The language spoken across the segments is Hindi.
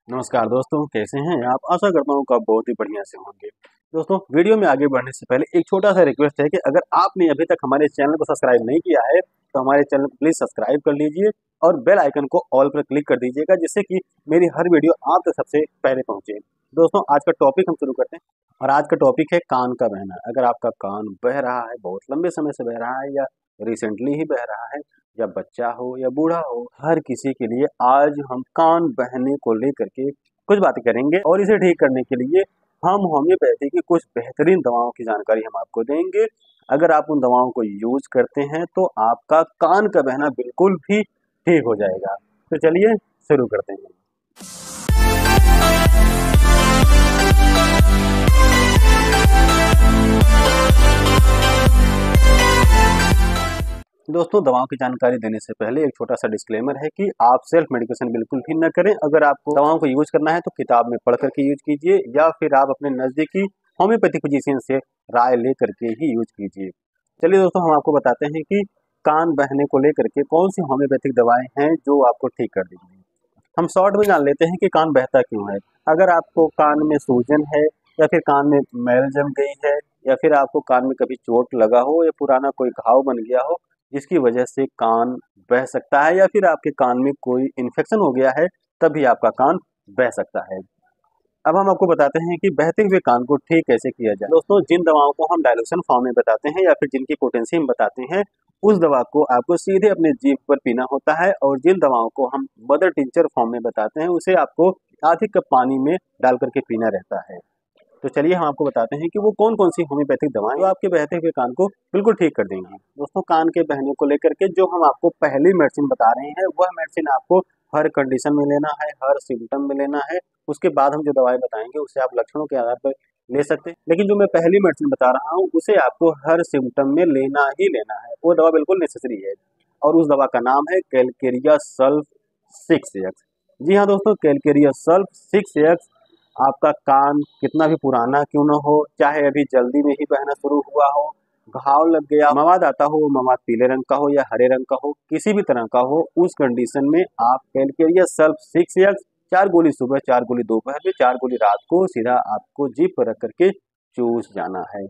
नमस्कार दोस्तों, कैसे हैं आप। आशा करता हूँ कि आप बहुत ही बढ़िया से होंगे। दोस्तों, वीडियो में आगे बढ़ने से पहले एक छोटा सा रिक्वेस्ट है कि अगर आपने अभी तक हमारे चैनल को सब्सक्राइब नहीं किया है तो हमारे चैनल को प्लीज सब्सक्राइब कर लीजिए और बेल आइकन को ऑल पर क्लिक कर दीजिएगा, जिससे कि मेरी हर वीडियो आप तक सबसे पहले पहुंचे। दोस्तों, आज का टॉपिक हम शुरू करते हैं और आज का टॉपिक है कान का बहना। अगर आपका कान बह रहा है, बहुत लंबे समय से बह रहा है या रिसेंटली ही बह रहा है, या बच्चा हो या बूढ़ा हो, हर किसी के लिए आज हम कान बहने को लेकर के कुछ बातें करेंगे और इसे ठीक करने के लिए हम होम्योपैथी की कुछ बेहतरीन दवाओं की जानकारी हम आपको देंगे। अगर आप उन दवाओं को यूज करते हैं तो आपका कान का बहना बिल्कुल भी ठीक हो जाएगा। तो चलिए शुरू करते हैं। दोस्तों, दवाओं की जानकारी देने से पहले एक छोटा सा डिस्क्लेमर है कि आप सेल्फ मेडिकेशन बिल्कुल भी न करें। अगर आपको दवाओं को यूज करना है तो किताब में पढ़ करके यूज कीजिए या फिर आप अपने नजदीकी होम्योपैथिक फिजिशियन से राय लेकर के ही यूज कीजिए। चलिए दोस्तों, हम आपको बताते हैं कि कान बहने को लेकर के कौन सी होम्योपैथिक दवाएं हैं जो आपको ठीक कर देंगी। हम शॉर्ट में जान लेते हैं कि कान बहता क्यों है। अगर आपको कान में सूजन है या फिर कान में मैल जम गई है या फिर आपको कान में कभी चोट लगा हो या पुराना कोई घाव बन गया हो जिसकी वजह से कान बह सकता है, या फिर आपके कान में कोई इन्फेक्शन हो गया है, तभी आपका कान बह सकता है। अब हम आपको बताते हैं कि बहते हुए कान को ठीक कैसे किया जाए। दोस्तों, जिन दवाओं को हम डायलूशन फॉर्म में बताते हैं या फिर जिनकी पोटेंसी हम बताते हैं, उस दवा को आपको सीधे अपने जीभ पर पीना होता है, और जिन दवाओं को हम मदर टिंचर फॉर्म में बताते हैं उसे आपको आधे कप पानी में डाल करके पीना रहता है। तो चलिए हम आपको बताते हैं कि वो कौन कौन सी होम्योपैथिक दवाएं जो आपके बहते हुए कान को बिल्कुल ठीक कर देंगी। दोस्तों, कान के बहने को लेकर के जो हम आपको पहली मेडिसिन बता रहे हैं, वह मेडिसिन आपको हर कंडीशन में लेना है, हर सिम्टम में लेना है। उसके बाद हम जो दवाएं बताएंगे उसे आप लक्षणों के आधार पर ले सकते हैं, लेकिन जो मैं पहली मेडिसिन बता रहा हूँ उसे आपको हर सिम्टम में लेना ही लेना है। वो दवा बिल्कुल नेसेसरी है और उस दवा का नाम है कैलकेरिया सल्फ 6x। जी हाँ दोस्तों, कैलकेरिया सल्फ 6x। आपका कान कितना भी पुराना क्यों ना हो, चाहे अभी जल्दी में ही बहना शुरू हुआ हो, घाव लग गया, मवाद आता हो, वो मवाद पीले रंग का हो या हरे रंग का हो, किसी भी तरह का हो, उस कंडीशन में आप कैलकेरिया सल्फ 6x 4 गोली सुबह, 4 गोली दोपहर में, 4 गोली रात को सीधा आपको जीभ पर रख करके चूस जाना है।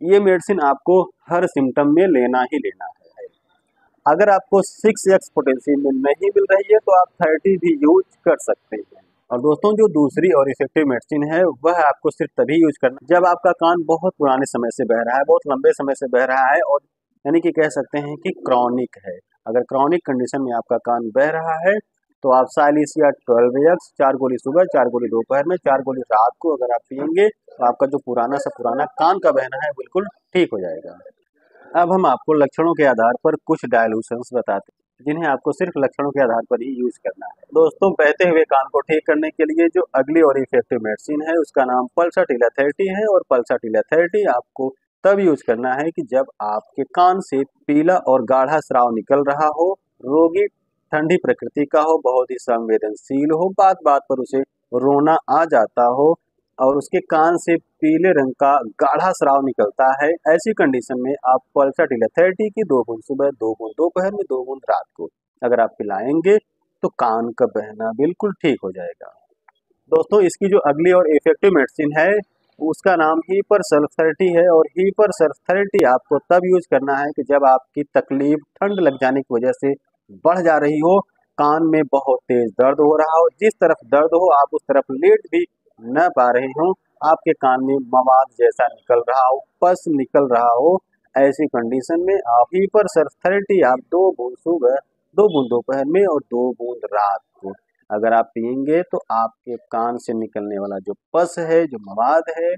ये मेडिसिन आपको हर सिम्टम में लेना ही लेना है। अगर आपको 6x पोटेंसी में नहीं मिल रही है तो आप 30 भी यूज कर सकते हैं। और दोस्तों, जो दूसरी और इफेक्टिव मेडिसिन है वह आपको सिर्फ तभी यूज करना जब आपका कान बहुत पुराने समय से बह रहा है, बहुत लंबे समय से बह रहा है, और यानी कि कह सकते हैं कि क्रॉनिक है। अगर क्रॉनिक कंडीशन में आपका कान बह रहा है तो आप साइलिसिया 12x 4 गोली सुबह, 4 गोली दोपहर में, 4 गोली रात को अगर आप पियेंगे तो आपका जो पुराना से पुराना कान का बहना है बिल्कुल ठीक हो जाएगा। अब हम आपको लक्षणों के आधार पर कुछ डायलूशंस बताते हैं जिन्हें आपको सिर्फ लक्षणों के आधार पर ही यूज करना है। दोस्तों, बहते हुए कान को ठीक करने के लिए जो अगली और इफेक्टिव मेडिसिन है उसका नाम पल्साटिला थेरेटी है, और पल्साटिला थेरेटी आपको तब यूज करना है कि जब आपके कान से पीला और गाढ़ा स्राव निकल रहा हो, रोगी ठंडी प्रकृति का हो, बहुत ही संवेदनशील हो, बात बात पर उसे रोना आ जाता हो और उसके कान से पीले रंग का गाढ़ा स्राव निकलता है। ऐसी कंडीशन में आप पल्साटिला थेरेटी की 2 बूंद सुबह, 2 बूंद दोपहर में, 2 बूंद रात को अगर आप पिलाएंगे तो कान का बहना बिल्कुल ठीक हो जाएगा। दोस्तों, इसकी जो अगली और इफेक्टिव मेडिसिन है उसका नाम हीपर सल्फ थेरेटी है, और हीपर सल्फ थेरेटी आपको तब यूज करना है कि जब आपकी तकलीफ ठंड लग जाने की वजह से बढ़ जा रही हो, कान में बहुत तेज दर्द हो रहा हो, जिस तरफ दर्द हो आप उस तरफ लेट भी न पा रहे हो, आपके कान में मवाद जैसा निकल रहा हो, पस निकल रहा हो, ऐसी कंडीशन में आप हीपर सल्फ थेरेटी आप 2 बूंद सुबह, 2 बूंद दोपहर में और 2 बूंद रात को अगर आप पियेंगे तो आपके कान से निकलने वाला जो पस है, जो मवाद है,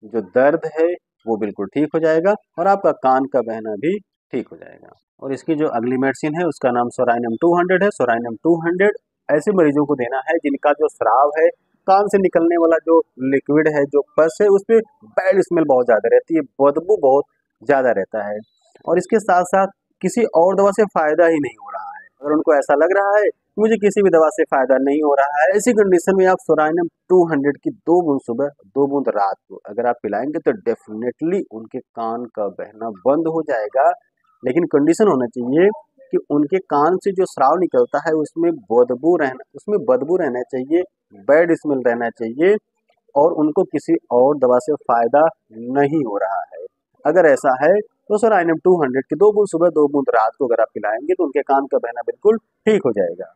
जो दर्द है, वो बिल्कुल ठीक हो जाएगा और आपका कान का बहना भी ठीक हो जाएगा। और इसकी जो अगली मेडिसिन है उसका नाम सोराइनम 200 है। सोराइनम 200 ऐसे मरीजों को देना है जिनका जो स्राव है, कान से निकलने वाला जो लिक्विड है, जो पस है, उसमें बैड स्मेल बहुत ज़्यादा रहती है, बदबू बहुत ज़्यादा रहता है, और इसके साथ साथ किसी और दवा से फ़ायदा ही नहीं हो रहा है। अगर उनको ऐसा लग रहा है मुझे किसी भी दवा से फ़ायदा नहीं हो रहा है, ऐसी कंडीशन में आप सोराइनम 200 की 2 बूंद सुबह, 2 बूंद रात को अगर आप पिलाएंगे तो डेफिनेटली उनके कान का बहना बंद हो जाएगा। लेकिन कंडीशन होना चाहिए कि उनके कान से जो स्राव निकलता है उसमें बदबू रहना चाहिए, बैड स्मेल रहना चाहिए और उनको किसी और दवा से फायदा नहीं हो रहा है। अगर ऐसा है तो सर INM-200 की 2 बूंद सुबह 2 बूंद रात को अगर आप पिलाएंगे तो उनके कान का बहना बिल्कुल ठीक हो जाएगा।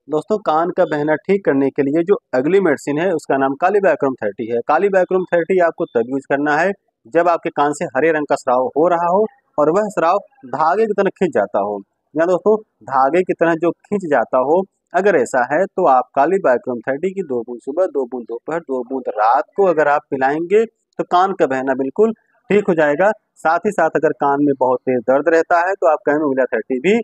दोस्तों, कान का बहना ठीक करने के लिए जो अगली मेडिसिन है उसका नाम कालीबैक्रोम 30 है। कालीबैक्रोम 30 आपको तब यूज करना है जब आपके कान से हरे रंग का स्राव हो रहा हो और वह स्राव धागे की तरह खिंच जाता हो, या दोस्तों धागे की तरह जो खिंच जाता हो, अगर ऐसा है तो आप कालीबैक्रोम 30 की 2 बूंद सुबह 2 बूंद दोपहर 2 बूंद रात को अगर आप पिलाएंगे तो कान का बहना बिल्कुल ठीक हो जाएगा। साथ ही साथ अगर कान में बहुत तेज दर्द रहता है तो आप कैमोमिला 30 भी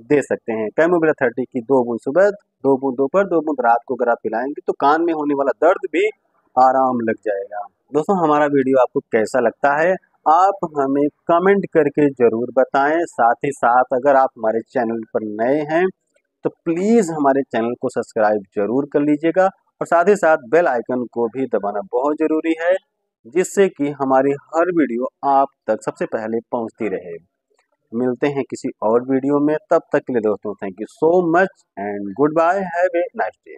दे सकते हैं। कैमोमिला 30 की 2 बूंद सुबह 2 बूंद दोपहर 2 बूंद रात को अगर आप पिलाएंगे तो कान में होने वाला दर्द भी आराम लग जाएगा। दोस्तों, हमारा वीडियो आपको कैसा लगता है आप हमें कमेंट करके जरूर बताएं। साथ ही साथ अगर आप हमारे चैनल पर नए हैं तो प्लीज़ हमारे चैनल को सब्सक्राइब जरूर कर लीजिएगा और साथ ही साथ बेल आइकन को भी दबाना बहुत ज़रूरी है, जिससे कि हमारी हर वीडियो आप तक सबसे पहले पहुंचती रहे। मिलते हैं किसी और वीडियो में, तब तक के लिए दोस्तों thank you so much and goodbye, have a nice day.